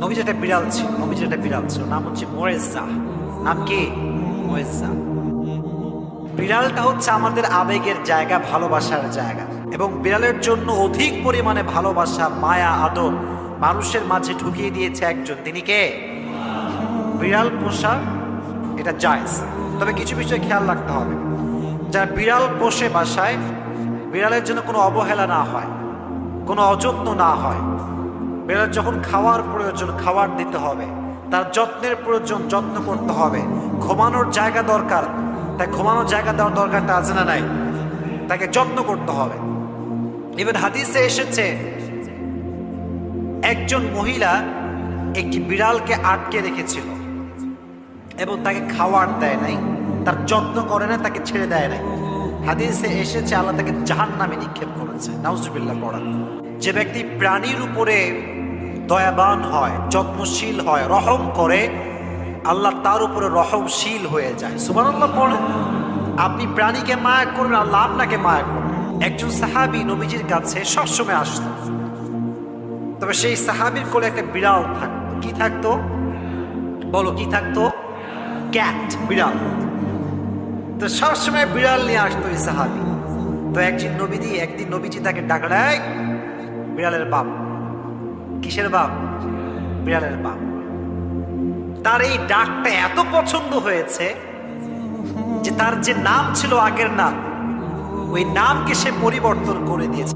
নবীজির একটা বিড়াল ছিল, নবীজির একটা বিড়াল ছিল, নাম হচ্ছে মুয়েজ্জা। নাম কি? মুয়েজ্জা। বিড়ালটা হচ্ছে আমাদের আবেগের জায়গা, ভালোবাসার জায়গা, এবং বিড়ালের জন্য অধিক পরিমাণে ভালোবাসা, মায়া, আদর মানুষের মাঝে ঢুকিয়ে দিয়েছে একজন। তিনি কে? বিড়াল পোষা এটা জায়েজ, তবে কিছু বিষয় খেয়াল রাখতে হবে। যারা বিড়াল পোষে বাসায়, বিড়ালের জন্য কোনো অবহেলা না হয়, কোনো অযত্ন না হয়। বিড়াল যখন খাওয়ার প্রয়োজন খাবার দিতে হবে, তার যত্নের প্রয়োজন যত্ন করতে হবে। ঘুমানোর জায়গা দরকার, তাই ঘুমানোর জায়গা দেওয়ার দরকারটা আছে না নাই? তাকে যত্ন করতে হবে। ইভেন হাদিসে এসেছে একজন মহিলা একটি বিড়ালকে আটকে রেখেছিল এবং তাকে খাবার দেয় নাই, তার যত্ন করে না, তাকে ছেড়ে দেয় নাই। হাদিসে এসেছে আল্লাহ তাকে জাহান্নামে নিক্ষেপ করেছে। নাউজুবিল্লাহ পড়া। যে ব্যক্তি প্রাণীর উপরে দয়াবান হয়, যত্নশীল হয়, রহম করে, আল্লাহ তার উপরে রহমশীল হয়ে যায়। সুবহানাল্লাহ পড়েন। আপনি প্রাণীকে মায়া করবেন, আল্লাহ আপনাকে মায়া করবেন। একজন সাহাবী নবীজির কাছে সবসময় আসতো, তবে সেই সাহাবীর কোলে একটা বিড়াল থাকতো। কি থাকতো? বলো কি থাকতো? ক্যাট, বিড়াল। তো সবসময় বিড়াল নিয়ে আসতো এই সাহাবী। তো একদিন নবীজি তাকে ডাকলেন, বিড়ালের বাপ। কিসের বাপ? বিড়ালের বাপ। তার এই ডাকটা এত পছন্দ হয়েছে যে তার যে নাম ছিল আগের নাম, ওই নামকে সে পরিবর্তন করে দিয়েছে।